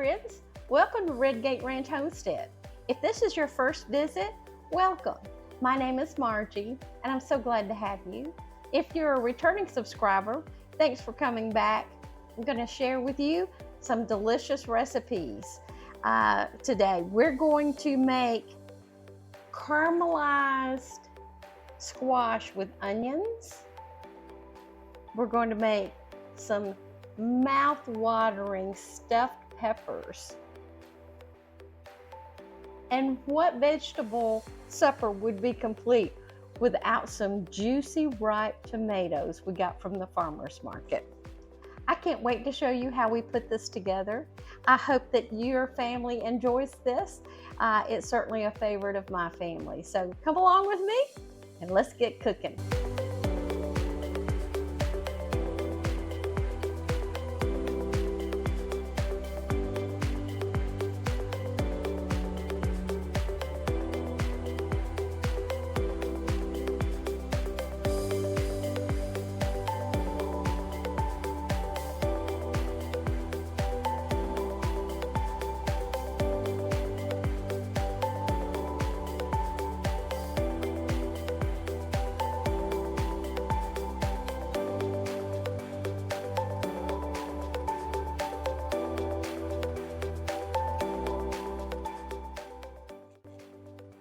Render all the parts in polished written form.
friends, welcome to Redgate Ranch Homestead. If this is your first visit, welcome. My name is Margie and I'm so glad to have you. If you're a returning subscriber, thanks for coming back. I'm going to share with you some delicious recipes. Today we're going to make caramelized squash with onions. We're going to make some mouth-watering stuffed peppers. And what vegetable supper would be complete without some juicy ripe tomatoes we got from the farmer's market? I can't wait to show you how we put this together. I hope that your family enjoys this. It's certainly a favorite of my family. So come along with me and let's get cooking.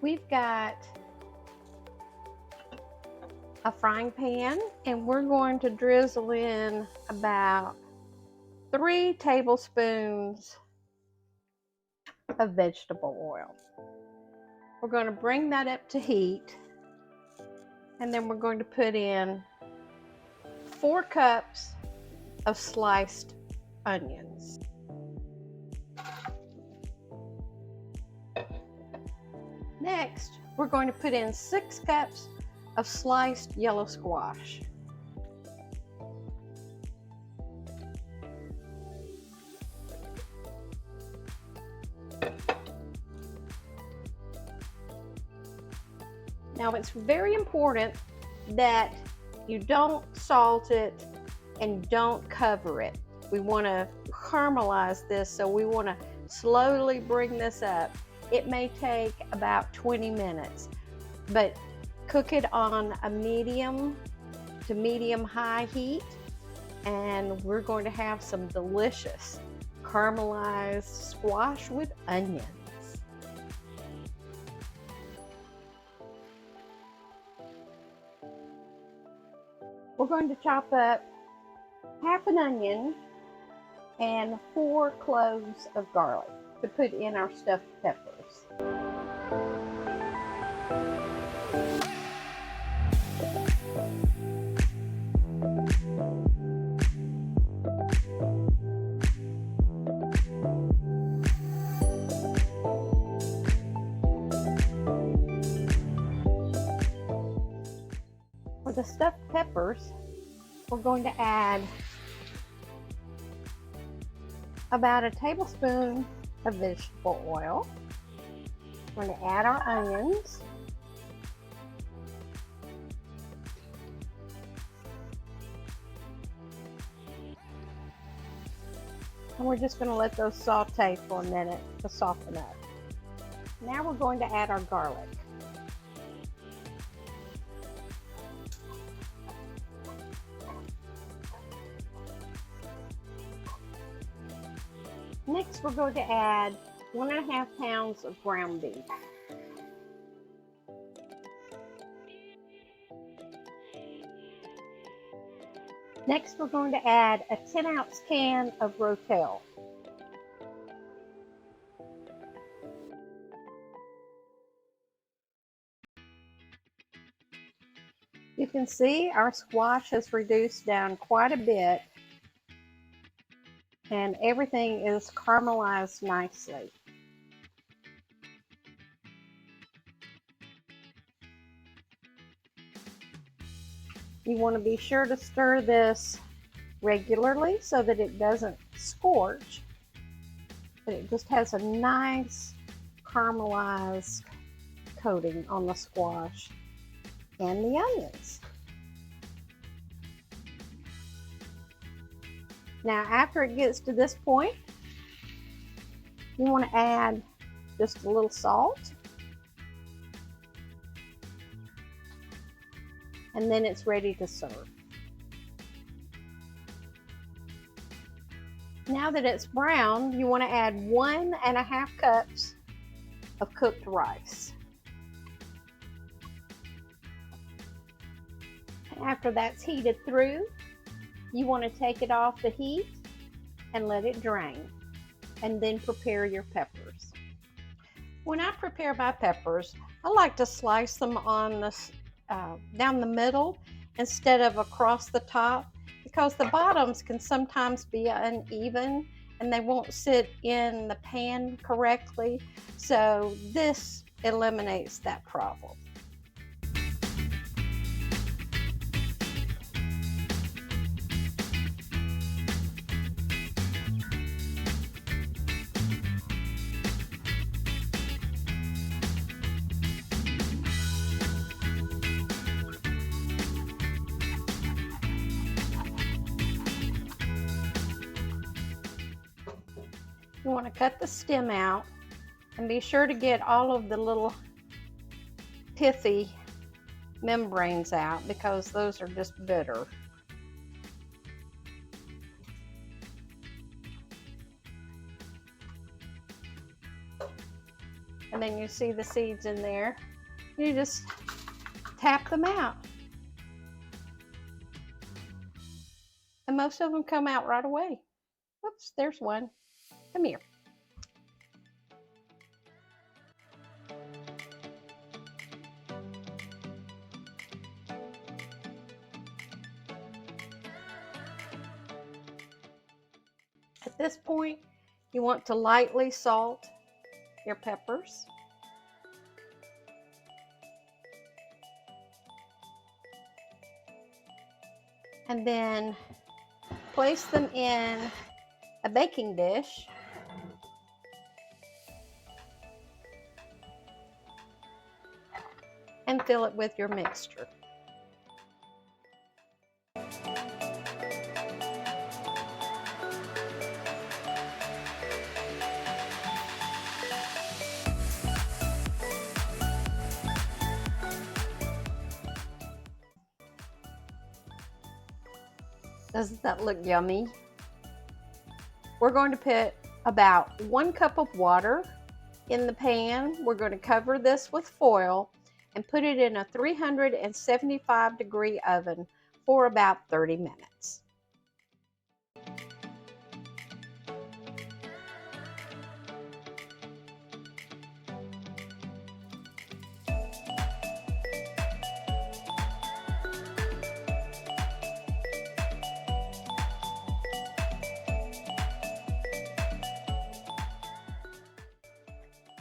We've got a frying pan and we're going to drizzle in about 3 tablespoons of vegetable oil. We're going to bring that up to heat and then we're going to put in 4 cups of sliced onions. Next, we're going to put in 6 cups of sliced yellow squash. Now, it's very important that you don't salt it and don't cover it. We want to caramelize this, so we want to slowly bring this up. It may take about 20 minutes, but cook it on a medium to medium-high heat, and we're going to have some delicious caramelized squash with onions. We're going to chop up half an onion and 4 cloves of garlic to put in our stuffed peppers. For the stuffed peppers, we're going to add about a tablespoon of vegetable oil. We're going to add our onions. And we're just going to let those saute for a minute to soften up. Now we're going to add our garlic. Next, we're going to add 1.5 pounds of ground beef. Next, we're going to add a 10-ounce can of Rotel. You can see our squash has reduced down quite a bit, and everything is caramelized nicely. You want to be sure to stir this regularly so that it doesn't scorch, but it just has a nice caramelized coating on the squash and the onions. Now, after it gets to this point, You want to add just a little salt. And then it's ready to serve. Now that it's brown, you want to add 1.5 cups of cooked rice. And after that's heated through, you want to take it off the heat and let it drain, and then prepare your peppers. When I prepare my peppers, I like to slice them on the down the middle instead of across the top, because the bottoms can sometimes be uneven and they won't sit in the pan correctly. So this eliminates that problem. You want to cut the stem out and be sure to get all of the little pithy membranes out, because those are just bitter. And then you see the seeds in there. You just tap them out. And most of them come out right away. Oops, there's one. Come here. At this point, you want to lightly salt your peppers. And then place them in a baking dish. And fill it with your mixture. Doesn't that look yummy? We're going to put about 1 cup of water in the pan. We're going to cover this with foil and put it in a 375-degree oven for about 30 minutes.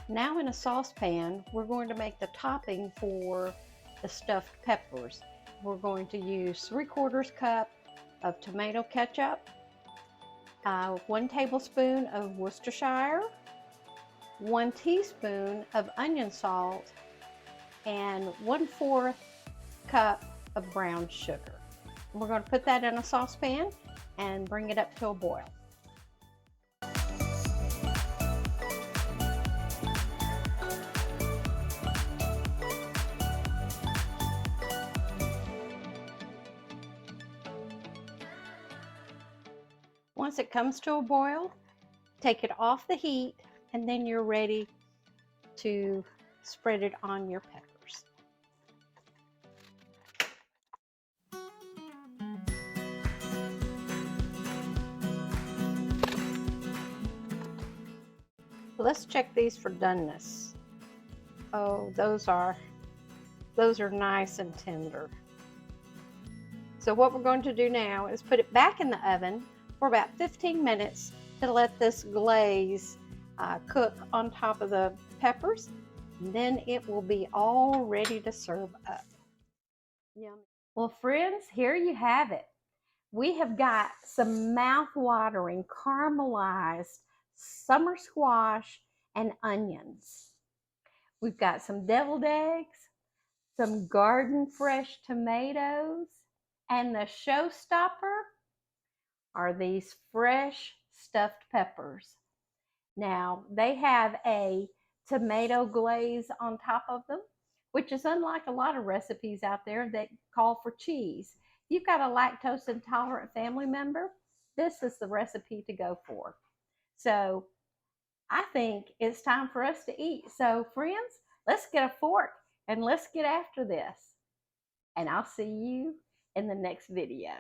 Now in a saucepan, we're going to make the topping for the stuffed peppers. We're going to use 3/4 cup of tomato ketchup, 1 tablespoon of Worcestershire, 1 teaspoon of onion salt, and 1/4 cup of brown sugar. We're going to put that in a saucepan and bring it up to a boil. Once it comes to a boil, take it off the heat, and then you're ready to spread it on your peppers. Let's check these for doneness. Oh, those are nice and tender. So what we're going to do now is put it back in the oven for about 15 minutes to let this glaze cook on top of the peppers. And then it will be all ready to serve up. Yum. Well, friends, here you have it. We have got some mouth-watering caramelized summer squash and onions. We've got some deviled eggs, some garden fresh tomatoes, and the showstopper are these fresh stuffed peppers. Now, they have a tomato glaze on top of them, which is unlike a lot of recipes out there that call for cheese. If you've got a lactose intolerant family member, this is the recipe to go for. So I think it's time for us to eat. So, friends, let's get a fork and let's get after this. And I'll see you in the next video.